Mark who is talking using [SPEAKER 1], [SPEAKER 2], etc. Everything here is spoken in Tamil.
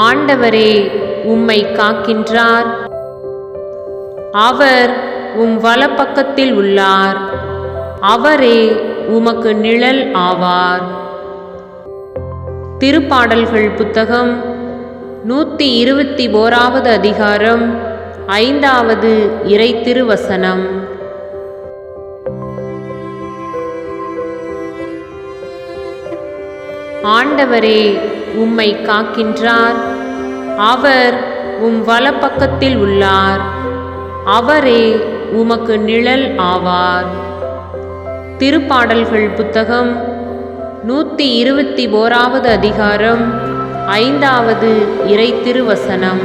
[SPEAKER 1] ஆண்டவரே உம்மை காக்கின்றார். அவர் உம் வலப்பக்கத்தில் உள்ளார். அவரே உமக்கு நிழல் ஆவார். திருப்பாடல்கள் புத்தகம் 121வது அதிகாரம் 5வது இறை திருவசனம். ஆண்டவரே உம்மை காக்கின்றார். அவர் உம் வலப்பக்கத்தில் உள்ளார். அவரே உமக்கு நிழல் ஆவார். திருப்பாடல்கள் புத்தகம் 121வது அதிகாரம் 5வது இறை திருவசனம்.